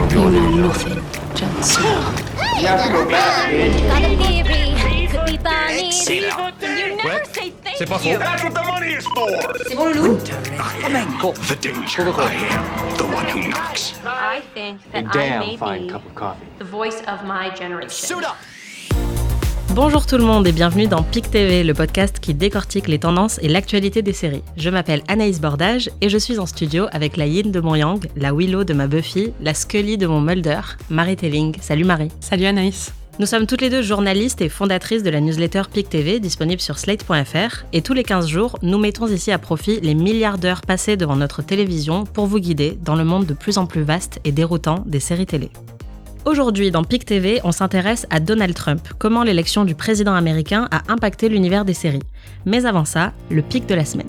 You know nothing, Jon Snow. You have to go back, bitch. Got a theory, could be funny. Say that. You never say thank C'est pas faux. you. That's what the money is for. C'est bon, Loulou? The danger. I am the one who knocks. I think that I may be the voice of my generation. Bonjour tout le monde et bienvenue dans PIC TV, le podcast qui décortique les tendances et l'actualité des séries. Je m'appelle Anaïs Bordage et je suis en studio avec la Yin de mon Yang, la Willow de ma Buffy, la Scully de mon Mulder, Marie Telling. Salut Marie. Salut Anaïs. Nous sommes toutes les deux journalistes et fondatrices de la newsletter PIC TV disponible sur slate.fr et tous les 15 jours, nous mettons ici à profit les milliards d'heures passées devant notre télévision pour vous guider dans le monde de plus en plus vaste et déroutant des séries télé. Aujourd'hui, dans PIC TV, on s'intéresse à Donald Trump, comment l'élection du président américain a impacté l'univers des séries. Mais avant ça, le PIC de la semaine.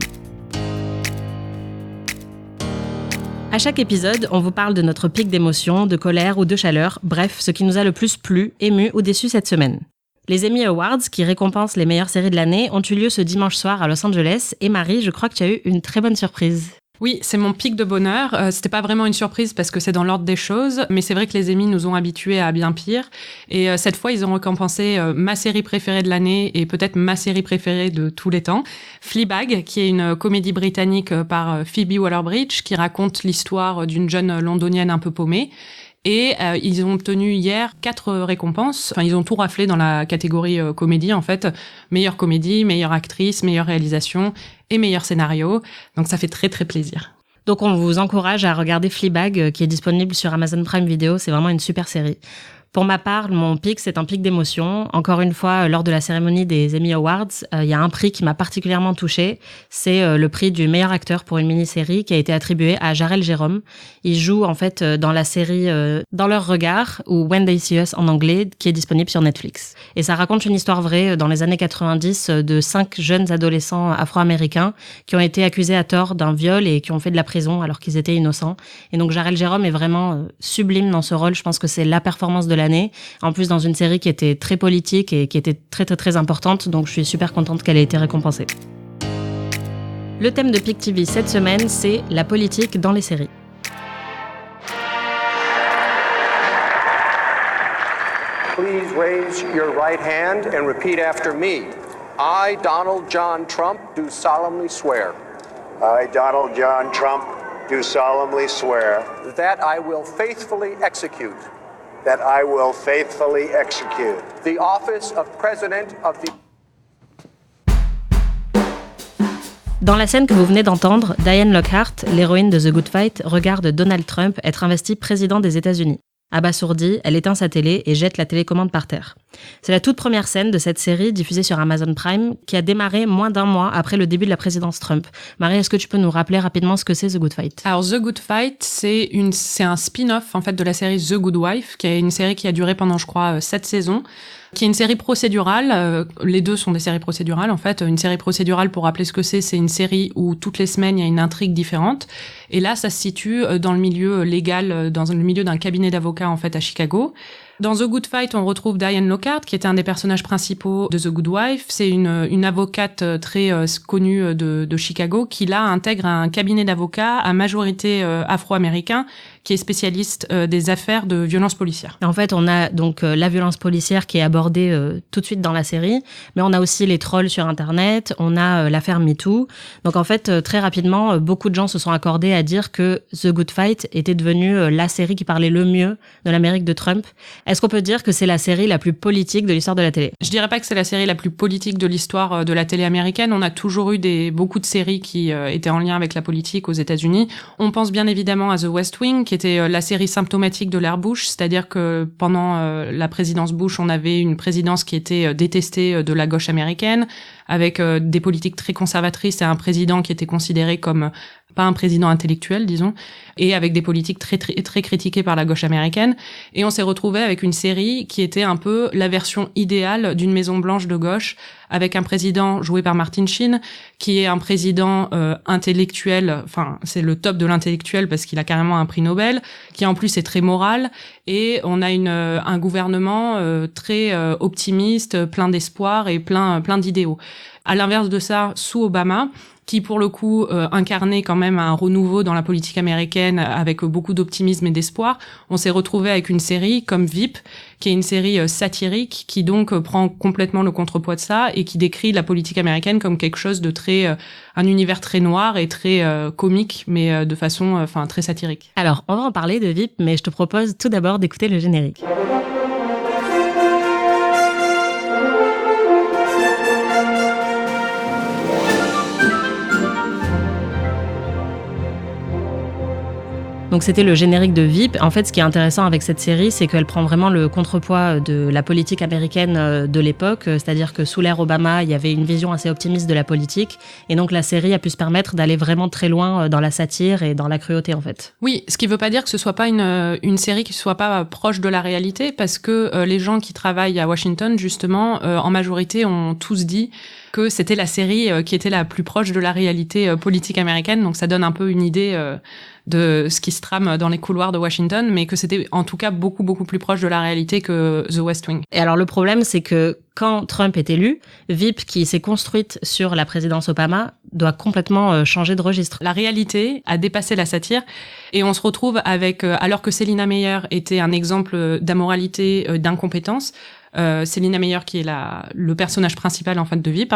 À chaque épisode, on vous parle de notre pic d'émotion, de colère ou de chaleur, bref, ce qui nous a le plus plu, ému ou déçu cette semaine. Les Emmy Awards, qui récompensent les meilleures séries de l'année, ont eu lieu ce dimanche soir à Los Angeles. Et Marie, je crois que tu as eu une très bonne surprise. Oui, c'est mon pic de bonheur. C'était pas vraiment une surprise parce que c'est dans l'ordre des choses, mais c'est vrai que les Emmy nous ont habitués à bien pire. Et cette fois, ils ont récompensé ma série préférée de l'année et peut-être ma série préférée de tous les temps, Fleabag, qui est une comédie britannique par Phoebe Waller-Bridge, qui raconte l'histoire d'une jeune londonienne un peu paumée. Et ils ont obtenu hier 4 récompenses. Enfin, ils ont tout raflé dans la catégorie comédie, en fait. Meilleure comédie, meilleure actrice, meilleure réalisation et meilleur scénario. Donc ça fait très très plaisir. Donc on vous encourage à regarder Fleabag, qui est disponible sur Amazon Prime Video. C'est vraiment une super série. Pour ma part, mon pic, c'est un pic d'émotion. Encore une fois, lors de la cérémonie des Emmy Awards, il y a un prix qui m'a particulièrement touchée. C'est le prix du meilleur acteur pour une mini-série qui a été attribué à Jharrel Jerome. Il joue en fait dans la série Dans leur regard, ou When They See Us en anglais, qui est disponible sur Netflix. Et ça raconte une histoire vraie dans les années 90 de 5 jeunes adolescents afro-américains qui ont été accusés à tort d'un viol et qui ont fait de la prison alors qu'ils étaient innocents. Et donc Jharrel Jerome est vraiment sublime dans ce rôle. Je pense que c'est la performance de l'année. En plus, dans une série qui était très politique et qui était très très très importante, donc je suis super contente qu'elle ait été récompensée. Le thème de PIC TV cette semaine, c'est la politique dans les séries. Please raise your right hand and repeat after me. I, Donald John Trump, do solemnly swear. I, Donald John Trump, do solemnly swear. That I will faithfully execute. That I will faithfully execute. The office of President of the... Dans la scène que vous venez d'entendre, Diane Lockhart, l'héroïne de The Good Fight, regarde Donald Trump être investi président des États-Unis. Abasourdie, elle éteint sa télé et jette la télécommande par terre. C'est la toute première scène de cette série diffusée sur Amazon Prime qui a démarré moins d'un mois après le début de la présidence Trump. Marie, est-ce que tu peux nous rappeler rapidement ce que c'est The Good Fight ? Alors The Good Fight, c'est un spin-off en fait de la série The Good Wife, qui est une série qui a duré pendant, je crois, 7 saisons. Qui est une série procédurale. Les deux sont des séries procédurales, en fait. Une série procédurale, pour rappeler ce que c'est une série où toutes les semaines, il y a une intrigue différente. Et là, ça se situe dans le milieu légal, dans le milieu d'un cabinet d'avocats, en fait, à Chicago. Dans The Good Fight, on retrouve Diane Lockhart, qui était un des personnages principaux de The Good Wife. C'est une avocate très connue de Chicago, qui là intègre un cabinet d'avocats à majorité afro-américain, qui est spécialiste des affaires de violence policière. En fait, on a donc la violence policière qui est abordée tout de suite dans la série, mais on a aussi les trolls sur Internet, on a l'affaire MeToo. Donc en fait, très rapidement, beaucoup de gens se sont accordés à dire que The Good Fight était devenue la série qui parlait le mieux de l'Amérique de Trump. Est-ce qu'on peut dire que c'est la série la plus politique de l'histoire de la télé ? Je dirais pas que c'est la série la plus politique de l'histoire de la télé américaine. On a toujours eu beaucoup de séries qui étaient en lien avec la politique aux États-Unis. On pense bien évidemment à The West Wing, qui était la série symptomatique de l'ère Bush, c'est-à-dire que pendant la présidence Bush, on avait une présidence qui était détestée de la gauche américaine, avec des politiques très conservatrices et un président qui était considéré comme pas un président intellectuel, disons, et avec des politiques très, très, très critiquées par la gauche américaine. Et on s'est retrouvé avec une série qui était un peu la version idéale d'une Maison Blanche de gauche, avec un président joué par Martin Sheen, qui est un président intellectuel, enfin, c'est le top de l'intellectuel parce qu'il a carrément un prix Nobel, qui en plus est très moral, et on a un gouvernement très optimiste, plein d'espoir et plein d'idéaux. À l'inverse de ça, sous Obama, qui pour le coup incarnait quand même un renouveau dans la politique américaine avec beaucoup d'optimisme et d'espoir, on s'est retrouvé avec une série comme VIP, qui est une série satirique, qui donc prend complètement le contrepoids de ça et qui décrit la politique américaine comme quelque chose de très... un univers très noir et très comique, mais de façon très satirique. Alors, on va en parler de VIP, mais je te propose tout d'abord d'écouter le générique. Donc c'était le générique de VIP. En fait, ce qui est intéressant avec cette série, c'est qu'elle prend vraiment le contrepoids de la politique américaine de l'époque. C'est-à-dire que sous l'ère Obama, il y avait une vision assez optimiste de la politique. Et donc la série a pu se permettre d'aller vraiment très loin dans la satire et dans la cruauté, en fait. Oui, ce qui veut pas dire que ce soit pas une série qui soit pas proche de la réalité, parce que les gens qui travaillent à Washington, justement, en majorité, ont tous dit que c'était la série qui était la plus proche de la réalité politique américaine. Donc ça donne un peu une idée de ce qui se trame dans les couloirs de Washington, mais que c'était en tout cas beaucoup, beaucoup plus proche de la réalité que The West Wing. Et alors le problème, c'est que quand Trump est élu, VIP, qui s'est construite sur la présidence Obama, doit complètement changer de registre. La réalité a dépassé la satire et on se retrouve avec, alors que Selina Meyer était un exemple d'amoralité, d'incompétence, Selina Meyer qui est le personnage principal en fait de VIP,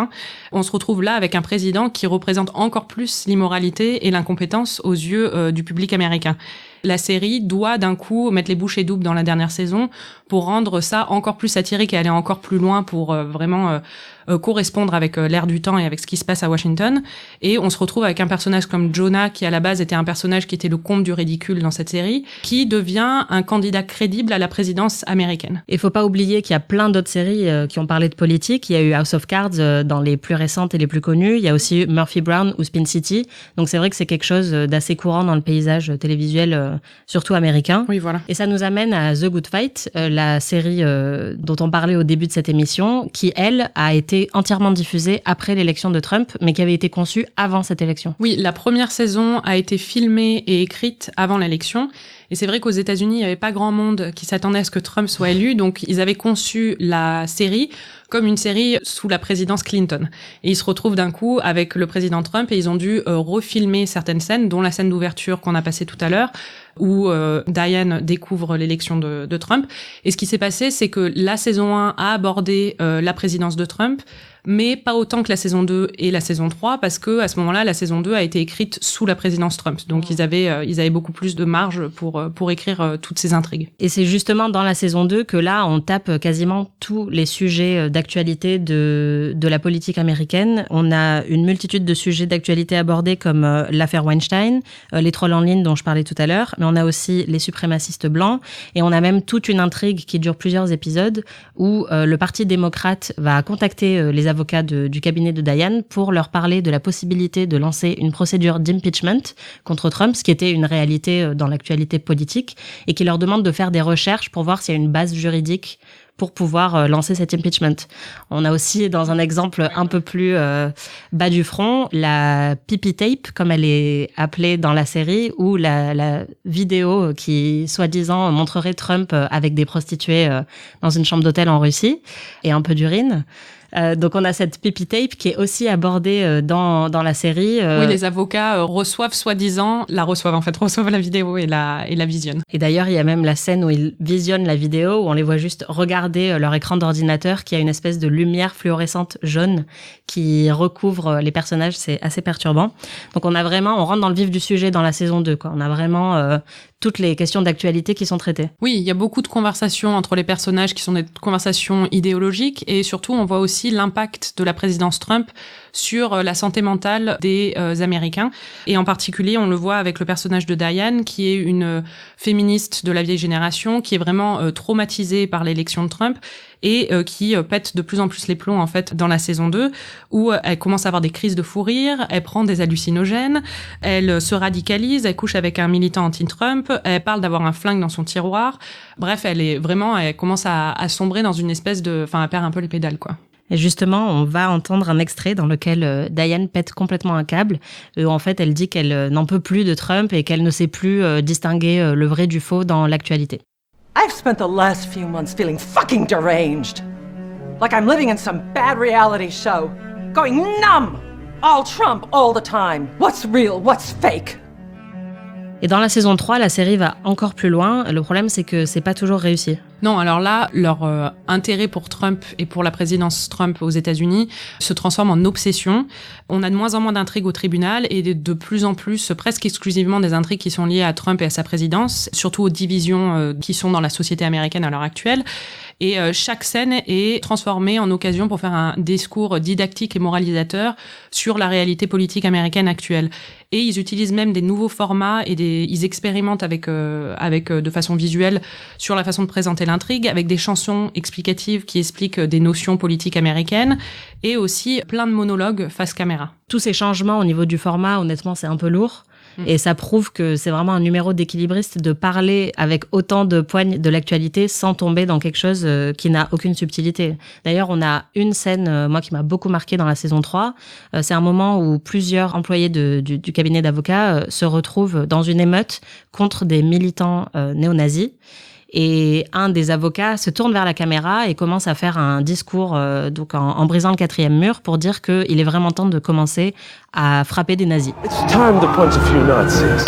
on se retrouve là avec un président qui représente encore plus l'immoralité et l'incompétence aux yeux du public américain. La série doit d'un coup mettre les bouchées doubles dans la dernière saison pour rendre ça encore plus satirique et aller encore plus loin pour vraiment correspondre avec l'air du temps et avec ce qui se passe à Washington. Et on se retrouve avec un personnage comme Jonah, qui à la base était un personnage qui était le comble du ridicule dans cette série, qui devient un candidat crédible à la présidence américaine. Et faut pas oublier qu'il y a plein d'autres séries qui ont parlé de politique. Il y a eu House of Cards dans les plus récentes et les plus connues. Il y a aussi eu Murphy Brown ou Spin City. Donc c'est vrai que c'est quelque chose d'assez courant dans le paysage télévisuel, surtout américain. Oui, voilà. Et ça nous amène à The Good Fight, la série dont on parlait au début de cette émission, qui, elle, a été entièrement diffusée après l'élection de Trump, mais qui avait été conçue avant cette élection. Oui, la première saison a été filmée et écrite avant l'élection. Et c'est vrai qu'aux États-Unis, il n'y avait pas grand monde qui s'attendait à ce que Trump soit élu, donc ils avaient conçu la série comme une série sous la présidence Clinton. Et ils se retrouvent d'un coup avec le président Trump et ils ont dû refilmer certaines scènes, dont la scène d'ouverture qu'on a passée tout à l'heure, où Diane découvre l'élection de Trump. Et ce qui s'est passé, c'est que la saison 1 a abordé la présidence de Trump, mais pas autant que la saison 2 et la saison 3, parce que à ce moment-là, la saison 2 a été écrite sous la présidence Trump. Donc ils avaient beaucoup plus de marge pour écrire toutes ces intrigues. Et c'est justement dans la saison 2 que là, on tape quasiment tous les sujets d'actualité de la politique américaine. On a une multitude de sujets d'actualité abordés comme l'affaire Weinstein, les trolls en ligne dont je parlais tout à l'heure, mais on a aussi les suprémacistes blancs, et on a même toute une intrigue qui dure plusieurs épisodes où le Parti démocrate va contacter les avocats du cabinet de Diane pour leur parler de la possibilité de lancer une procédure d'impeachment contre Trump, ce qui était une réalité dans l'actualité politique, et qui leur demande de faire des recherches pour voir s'il y a une base juridique pour pouvoir lancer cet impeachment. On a aussi, dans un exemple un peu plus bas du front, la pipi tape, comme elle est appelée dans la série, ou la vidéo qui, soi-disant, montrerait Trump avec des prostituées dans une chambre d'hôtel en Russie, et un peu d'urine. Donc on a cette pipi tape qui est aussi abordée dans la série. Oui, les avocats reçoivent la vidéo et la visionnent. Et d'ailleurs, il y a même la scène où ils visionnent la vidéo, où on les voit juste regarder leur écran d'ordinateur qui a une espèce de lumière fluorescente jaune qui recouvre les personnages. C'est assez perturbant. Donc on rentre dans le vif du sujet dans la saison 2, quoi. On a vraiment toutes les questions d'actualité qui sont traitées. Oui, il y a beaucoup de conversations entre les personnages qui sont des conversations idéologiques, et surtout on voit aussi l'impact de la présidence Trump sur la santé mentale des Américains. Et en particulier, on le voit avec le personnage de Diane, qui est une féministe de la vieille génération, qui est vraiment traumatisée par l'élection de Trump et qui pète de plus en plus les plombs en fait dans la saison 2, où elle commence à avoir des crises de fou rire, elle prend des hallucinogènes, elle se radicalise, elle couche avec un militant anti-Trump, elle parle d'avoir un flingue dans son tiroir. Bref, elle commence à sombrer dans une espèce de... Enfin, elle perd un peu les pédales, quoi. Et justement, on va entendre un extrait dans lequel Diane pète complètement un câble. En fait, elle dit qu'elle n'en peut plus de Trump et qu'elle ne sait plus distinguer le vrai du faux dans l'actualité. I've spent the last few months feeling fucking deranged. Like I'm living in some bad reality show. Going numb. all Trump all the time. What's real? What's fake? Et dans la saison 3, la série va encore plus loin. Le problème, c'est que c'est pas toujours réussi. Non, alors là, leur intérêt pour Trump et pour la présidence Trump aux États-Unis se transforme en obsession. On a de moins en moins d'intrigues au tribunal et de plus en plus, presque exclusivement des intrigues qui sont liées à Trump et à sa présidence, surtout aux divisions qui sont dans la société américaine à l'heure actuelle. Et chaque scène est transformée en occasion pour faire un discours didactique et moralisateur sur la réalité politique américaine actuelle. Et ils utilisent même des nouveaux formats et ils expérimentent avec de façon visuelle sur la façon de présenter l'intrigue, avec des chansons explicatives qui expliquent des notions politiques américaines et aussi plein de monologues face caméra. Tous ces changements au niveau du format, honnêtement, c'est un peu lourd. Et ça prouve que c'est vraiment un numéro d'équilibriste de parler avec autant de poignes de l'actualité sans tomber dans quelque chose qui n'a aucune subtilité. D'ailleurs, on a une scène, moi, qui m'a beaucoup marquée dans la saison 3. C'est un moment où plusieurs employés du cabinet d'avocats se retrouvent dans une émeute contre des militants néo-nazis. Et un des avocats se tourne vers la caméra et commence à faire un discours donc en brisant le 4e mur pour dire qu'il est vraiment temps de commencer à frapper des nazis. It's time to punch a few Nazis.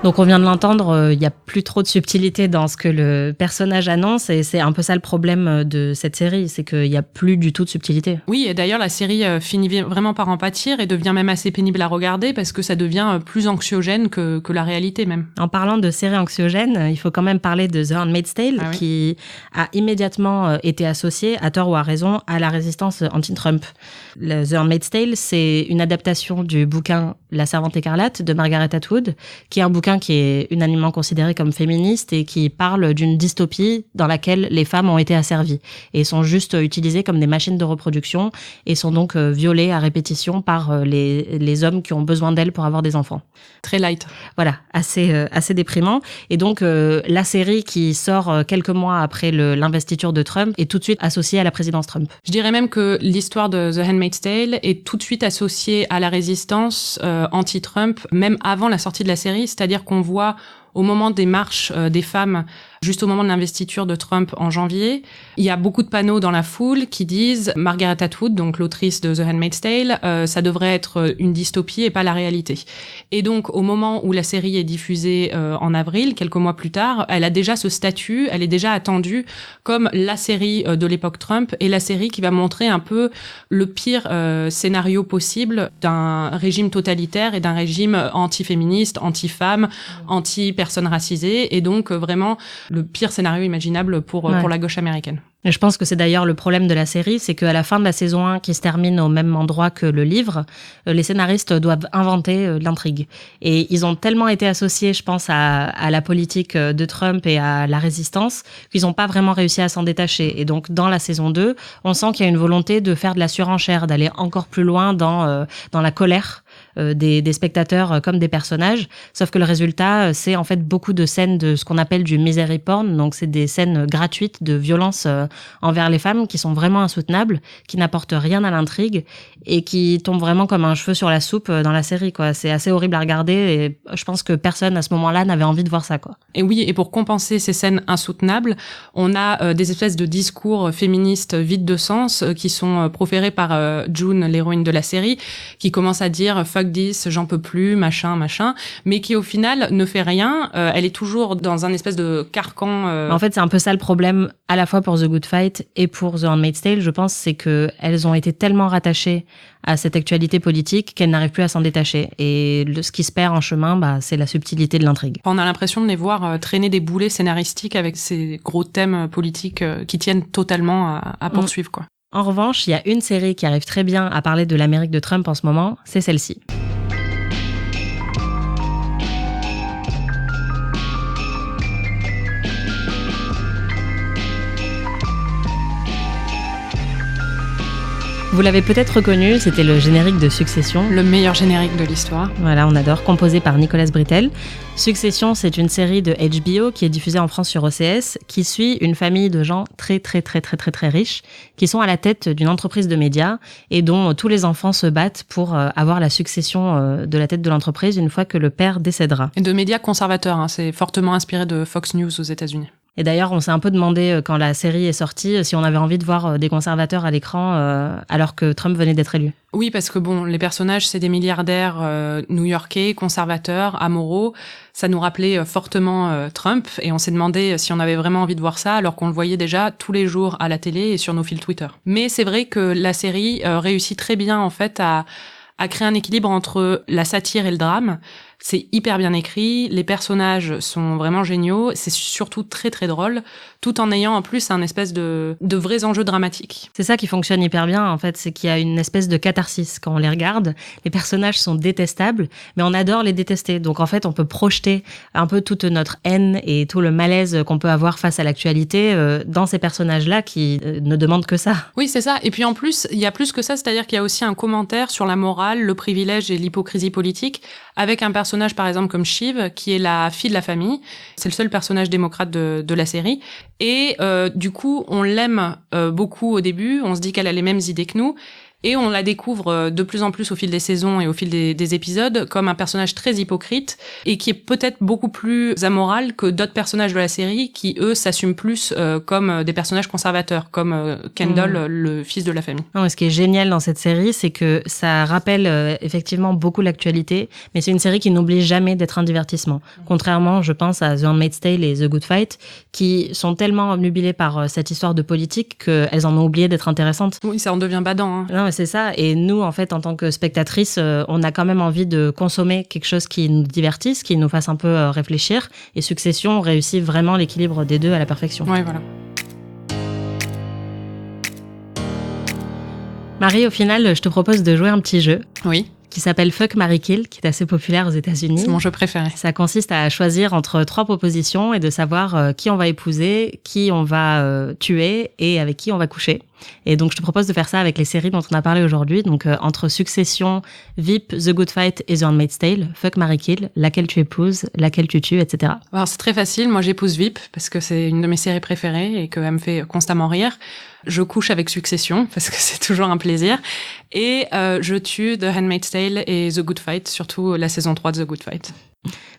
Donc on vient de l'entendre, il y a plus trop de subtilité dans ce que le personnage annonce et c'est un peu ça le problème de cette série, c'est qu'il y a plus du tout de subtilité. Oui, et d'ailleurs la série finit vraiment par en pâtir et devient même assez pénible à regarder parce que ça devient plus anxiogène que la réalité même. En parlant de série anxiogène, il faut quand même parler de The Handmaid's Tale qui a immédiatement été associé, à tort ou à raison, à la résistance anti-Trump. The Handmaid's Tale, c'est une adaptation du bouquin La Servante écarlate de Margaret Atwood, qui est un bouquin qui est unanimement considéré comme féministe et qui parle d'une dystopie dans laquelle les femmes ont été asservies et sont juste utilisées comme des machines de reproduction et sont donc violées à répétition par les hommes qui ont besoin d'elles pour avoir des enfants. Très light. Voilà, assez déprimant. Et donc, la série qui sort quelques mois après l'investiture de Trump est tout de suite associée à la présidence Trump. Je dirais même que l'histoire de The Handmaid's Tale est tout de suite associée à la résistance anti-Trump, même avant la sortie de la série, c'est-à-dire qu'on voit au moment des marches des femmes, juste au moment de l'investiture de Trump en janvier, il y a beaucoup de panneaux dans la foule qui disent Margaret Atwood, donc l'autrice de The Handmaid's Tale, ça devrait être une dystopie et pas la réalité. Et donc, au moment où la série est diffusée en avril, quelques mois plus tard, elle a déjà ce statut, elle est déjà attendue comme la série de l'époque Trump et la série qui va montrer un peu le pire scénario possible d'un régime totalitaire et d'un régime anti-féministe, anti-femme, anti-personnes racisées, et donc vraiment le pire scénario imaginable pour la gauche américaine. Et je pense que c'est d'ailleurs le problème de la série, c'est qu'à la fin de la saison 1, qui se termine au même endroit que le livre, les scénaristes doivent inventer l'intrigue. Et ils ont tellement été associés, je pense, à la politique de Trump et à la résistance, qu'ils n'ont pas vraiment réussi à s'en détacher. Et donc, dans la saison 2, on sent qu'il y a une volonté de faire de la surenchère, d'aller encore plus loin dans la colère des spectateurs comme des personnages, sauf que le résultat, c'est en fait beaucoup de scènes de ce qu'on appelle du misery porn, donc c'est des scènes gratuites de violence envers les femmes qui sont vraiment insoutenables, qui n'apportent rien à l'intrigue et qui tombent vraiment comme un cheveu sur la soupe dans la série, quoi. C'est assez horrible à regarder et je pense que personne à ce moment-là n'avait envie de voir ça, quoi. Et oui, et pour compenser ces scènes insoutenables, on a des espèces de discours féministes vides de sens qui sont proférés par June, l'héroïne de la série, qui commence à dire fuck this, j'en peux plus, machin, mais qui au final ne fait rien. Elle est toujours dans un espèce de carcan. En fait, c'est un peu ça le problème, à la fois pour The Good Fight et pour The Handmaid's Tale, je pense, c'est que elles ont été tellement rattachées à cette actualité politique qu'elles n'arrivent plus à s'en détacher. Et ce qui se perd en chemin, c'est la subtilité de l'intrigue. On a l'impression de les voir traîner des boulets scénaristiques avec ces gros thèmes politiques qui tiennent totalement à poursuivre, quoi. En revanche, il y a une série qui arrive très bien à parler de l'Amérique de Trump en ce moment, c'est celle-ci. Vous l'avez peut-être reconnu, c'était le générique de Succession. Le meilleur générique de l'histoire. Voilà, on adore, composé par Nicolas Britell. Succession, c'est une série de HBO qui est diffusée en France sur OCS, qui suit une famille de gens très riches, qui sont à la tête d'une entreprise de médias et dont tous les enfants se battent pour avoir la succession de la tête de l'entreprise une fois que le père décédera. Et de médias conservateurs, c'est fortement inspiré de Fox News aux États-Unis. Et d'ailleurs, on s'est un peu demandé quand la série est sortie si on avait envie de voir des conservateurs à l'écran alors que Trump venait d'être élu. Oui, parce que bon, les personnages, c'est des milliardaires new-yorkais, conservateurs, amoraux. Ça nous rappelait fortement Trump et on s'est demandé si on avait vraiment envie de voir ça alors qu'on le voyait déjà tous les jours à la télé et sur nos fils Twitter. Mais c'est vrai que la série réussit très bien en fait à créer un équilibre entre la satire et le drame. C'est hyper bien écrit, les personnages sont vraiment géniaux, c'est surtout très très drôle, tout en ayant en plus un espèce de vrais enjeux dramatiques. C'est ça qui fonctionne hyper bien en fait, c'est qu'il y a une espèce de catharsis quand on les regarde. Les personnages sont détestables, mais on adore les détester. Donc en fait, on peut projeter un peu toute notre haine et tout le malaise qu'on peut avoir face à l'actualité dans ces personnages-là qui ne demandent que ça. Oui, c'est ça. Et puis en plus, il y a plus que ça, c'est-à-dire qu'il y a aussi un commentaire sur la morale, le privilège et l'hypocrisie politique, avec un personnage par exemple comme Shiv, qui est la fille de la famille. C'est le seul personnage démocrate de la série. Et du coup, on l'aime beaucoup au début, on se dit qu'elle a les mêmes idées que nous. Et on la découvre de plus en plus au fil des saisons et au fil des épisodes comme un personnage très hypocrite et qui est peut-être beaucoup plus amoral que d'autres personnages de la série qui, eux, s'assument plus comme des personnages conservateurs, comme Kendall, le fils de la famille. Non, et ce qui est génial dans cette série, c'est que ça rappelle effectivement beaucoup l'actualité, mais c'est une série qui n'oublie jamais d'être un divertissement. Contrairement, je pense, à The Handmaid's Tale et The Good Fight, qui sont tellement obnubilées par cette histoire de politique qu'elles en ont oublié d'être intéressantes. Oui, ça en devient badant. Non, c'est ça. Et nous, en fait, en tant que spectatrices, on a quand même envie de consommer quelque chose qui nous divertisse, qui nous fasse un peu réfléchir. Et Succession réussit vraiment l'équilibre des deux à la perfection. Ouais, voilà. Marie, au final, je te propose de jouer un petit jeu. Oui. Qui s'appelle Fuck, Marry, Kill, qui est assez populaire aux États-Unis. C'est mon jeu préféré. Ça consiste à choisir entre 3 propositions et de savoir qui on va épouser, qui on va tuer et avec qui on va coucher. Et donc, je te propose de faire ça avec les séries dont on a parlé aujourd'hui. Donc, entre Succession, VIP, The Good Fight et The Handmaid's Tale, Fuck, Marry, Kill, laquelle tu épouses, laquelle tu tues, etc. Alors, c'est très facile. Moi, j'épouse VIP parce que c'est une de mes séries préférées et qu'elle me fait constamment rire. Je couche avec Succession parce que c'est toujours un plaisir. Et je tue The Handmaid's Tale et The Good Fight, surtout la saison 3 de The Good Fight.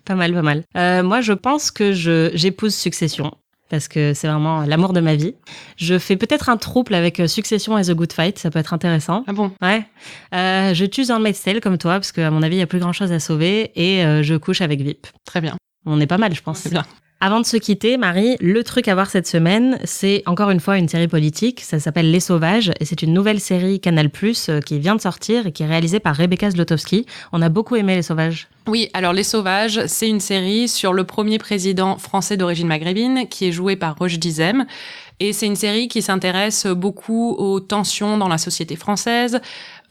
Pas mal, pas mal. Moi, je pense que j'épouse Succession. Parce que c'est vraiment l'amour de ma vie. Je fais peut-être un trouble avec Succession et The Good Fight, ça peut être intéressant. Ah bon? Ouais. Je tue The Handmaid's Tale comme toi, parce qu'à mon avis, il n'y a plus grand-chose à sauver, et je couche avec VIP. Très bien. On est pas mal, je pense. C'est bien. Avant de se quitter, Marie, le truc à voir cette semaine, c'est encore une fois une série politique. Ça s'appelle Les Sauvages et c'est une nouvelle série Canal+, qui vient de sortir et qui est réalisée par Rebecca Zlotowski. On a beaucoup aimé Les Sauvages. Oui, alors Les Sauvages, c'est une série sur le premier président français d'origine maghrébine qui est joué par Roch Dizem. Et c'est une série qui s'intéresse beaucoup aux tensions dans la société française,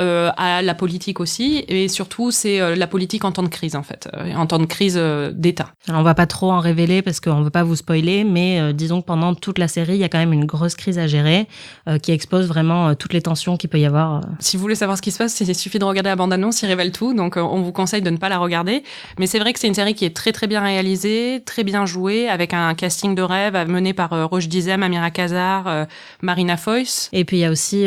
à la politique aussi, et surtout c'est la politique en temps de crise en fait, en temps de crise d'État. Alors on va pas trop en révéler parce qu'on veut pas vous spoiler, mais disons que pendant toute la série, il y a quand même une grosse crise à gérer qui expose vraiment toutes les tensions qu'il peut y avoir. Si vous voulez savoir ce qui se passe, il suffit de regarder la bande-annonce, il révèle tout, donc on vous conseille de ne pas la regarder. Mais c'est vrai que c'est une série qui est très très bien réalisée, très bien jouée, avec un casting de rêve mené par Roch Dizem, Amira Khazar, Marina Foïs. Et puis il y a aussi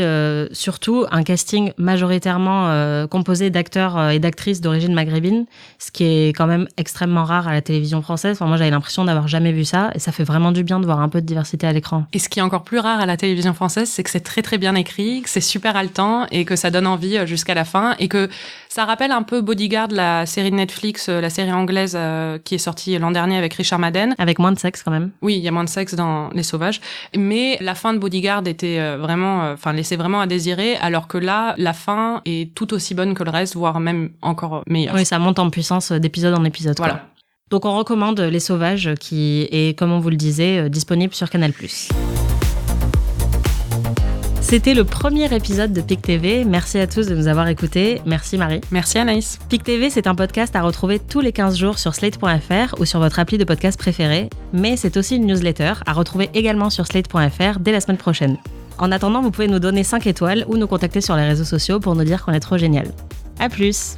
surtout un casting majoritairement composé d'acteurs et d'actrices d'origine maghrébine, ce qui est quand même extrêmement rare à la télévision française. Enfin, moi, j'avais l'impression d'avoir jamais vu ça, et ça fait vraiment du bien de voir un peu de diversité à l'écran. Et ce qui est encore plus rare à la télévision française, c'est que c'est très très bien écrit, que c'est super haletant, et que ça donne envie jusqu'à la fin, et que ça rappelle un peu Bodyguard, la série de Netflix, la série anglaise qui est sortie l'an dernier avec Richard Madden. Avec moins de sexe quand même. Oui, il y a moins de sexe dans Les Sauvages, mais la fin de Bodyguard était vraiment, laissait vraiment à désirer, alors que là, la fin est tout aussi bonne que le reste, voire même encore meilleure. Oui, ça monte en puissance d'épisode en épisode. Voilà. Quoi. Donc on recommande Les Sauvages, qui est, comme on vous le disait, disponible sur Canal+. C'était le premier épisode de PIC TV. Merci à tous de nous avoir écoutés. Merci Marie. Merci Anaïs. PIC TV, c'est un podcast à retrouver tous les 15 jours sur slate.fr ou sur votre appli de podcast préféré. Mais c'est aussi une newsletter à retrouver également sur slate.fr dès la semaine prochaine. En attendant, vous pouvez nous donner 5 étoiles ou nous contacter sur les réseaux sociaux pour nous dire qu'on est trop génial. À plus!